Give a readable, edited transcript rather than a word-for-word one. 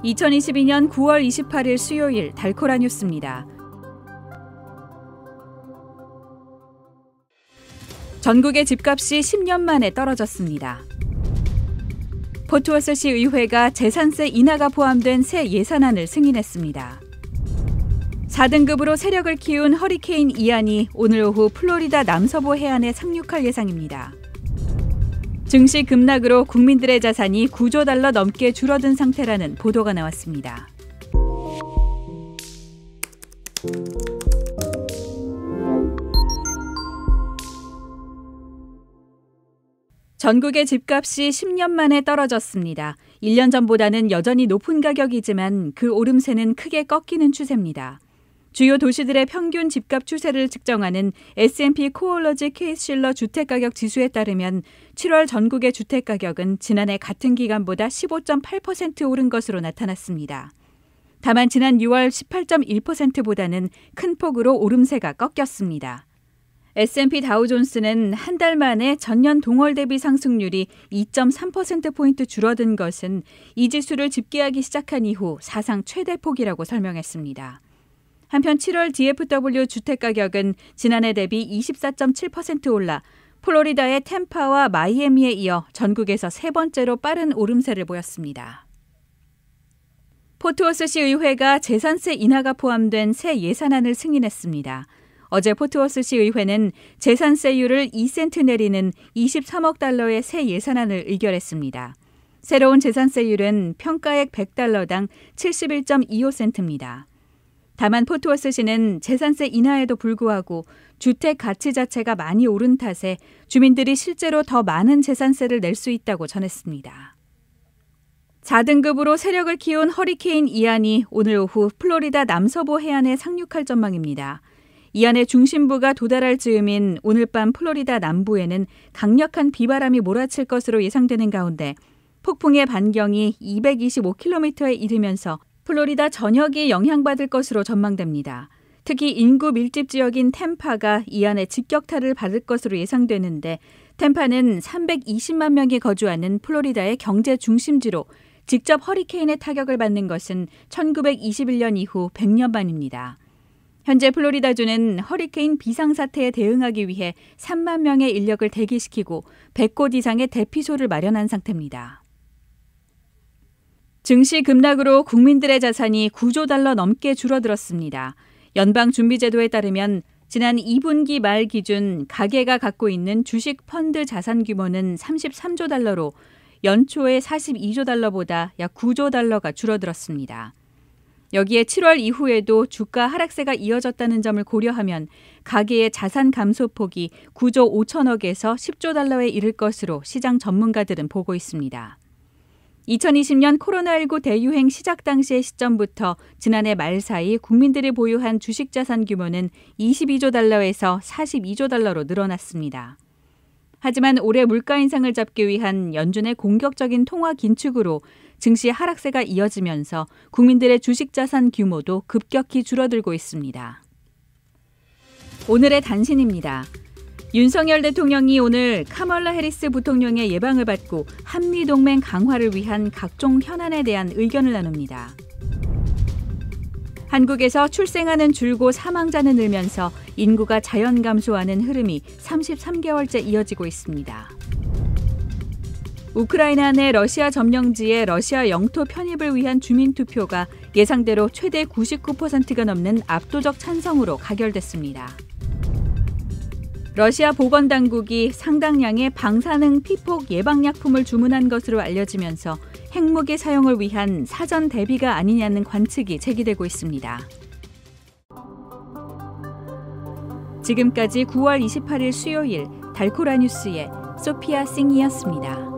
2022년 9월 28일 수요일 달코라 뉴스입니다. 전국의 집값이 10년 만에 떨어졌습니다. 포트워스시 의회가 재산세 인하가 포함된 새 예산안을 승인했습니다. 4등급으로 세력을 키운 허리케인 이안이 오늘 오후 플로리다 남서부 해안에 상륙할 예상입니다. 증시 급락으로 국민들의 자산이 9조 달러 넘게 줄어든 상태라는 보도가 나왔습니다. 전국의 집값이 10년 만에 떨어졌습니다. 1년 전보다는 여전히 높은 가격이지만 그 오름세는 크게 꺾이는 추세입니다. 주요 도시들의 평균 집값 추세를 측정하는 S&P 코올러지 케이실러 주택가격 지수에 따르면 7월 전국의 주택가격은 지난해 같은 기간보다 15.8% 오른 것으로 나타났습니다. 다만 지난 6월 18.1%보다는 큰 폭으로 오름세가 꺾였습니다. S&P 다우존스는 한 달 만에 전년 동월 대비 상승률이 2.3%포인트 줄어든 것은 이 지수를 집계하기 시작한 이후 사상 최대폭이라고 설명했습니다. 한편 7월 DFW 주택가격은 지난해 대비 24.7% 올라 플로리다의 템파와 마이애미에 이어 전국에서 세 번째로 빠른 오름세를 보였습니다. 포트워스시 의회가 재산세 인하가 포함된 새 예산안을 승인했습니다. 어제 포트워스시 의회는 재산세율을 2센트 내리는 23억 달러의 새 예산안을 의결했습니다. 새로운 재산세율은 평가액 100달러당 71.25센트입니다. 다만 포트워스시는 재산세 인하에도 불구하고 주택 가치 자체가 많이 오른 탓에 주민들이 실제로 더 많은 재산세를 낼 수 있다고 전했습니다. 4등급으로 세력을 키운 허리케인 이안이 오늘 오후 플로리다 남서부 해안에 상륙할 전망입니다. 이안의 중심부가 도달할 즈음인 오늘 밤 플로리다 남부에는 강력한 비바람이 몰아칠 것으로 예상되는 가운데 폭풍의 반경이 225km에 이르면서 플로리다 전역이 영향받을 것으로 전망됩니다. 특히 인구 밀집 지역인 템파가 이안의 직격탄을 받을 것으로 예상되는데 템파는 320만 명이 거주하는 플로리다의 경제 중심지로 직접 허리케인의 타격을 받는 것은 1921년 이후 100년 만입니다. 현재 플로리다주는 허리케인 비상사태에 대응하기 위해 3만 명의 인력을 대기시키고 100곳 이상의 대피소를 마련한 상태입니다. 증시 급락으로 국민들의 자산이 9조 달러 넘게 줄어들었습니다. 연방준비제도에 따르면 지난 2분기 말 기준 가계가 갖고 있는 주식 펀드 자산 규모는 33조 달러로 연초의 42조 달러보다 약 9조 달러가 줄어들었습니다. 여기에 7월 이후에도 주가 하락세가 이어졌다는 점을 고려하면 가계의 자산 감소폭이 9조 5천억에서 10조 달러에 이를 것으로 시장 전문가들은 보고 있습니다. 2020년 코로나19 대유행 시작 당시의 시점부터 지난해 말 사이 국민들이 보유한 주식 자산 규모는 22조 달러에서 42조 달러로 늘어났습니다. 하지만 올해 물가 인상을 잡기 위한 연준의 공격적인 통화 긴축으로 증시 하락세가 이어지면서 국민들의 주식 자산 규모도 급격히 줄어들고 있습니다. 오늘의 단신입니다. 윤석열 대통령이 오늘 카멀라 해리스 부통령의 예방을 받고 한미동맹 강화를 위한 각종 현안에 대한 의견을 나눕니다. 한국에서 출생하는 줄고 사망자는 늘면서 인구가 자연 감소하는 흐름이 33개월째 이어지고 있습니다. 우크라이나 내 러시아 점령지의 러시아 영토 편입을 위한 주민투표가 예상대로 최대 99%가 넘는 압도적 찬성으로 가결됐습니다. 러시아 보건당국이 상당량의 방사능 피폭 예방약품을 주문한 것으로 알려지면서 핵무기 사용을 위한 사전 대비가 아니냐는 관측이 제기되고 있습니다. 지금까지 9월 28일 수요일 달코라 뉴스의 소피아 싱이었습니다.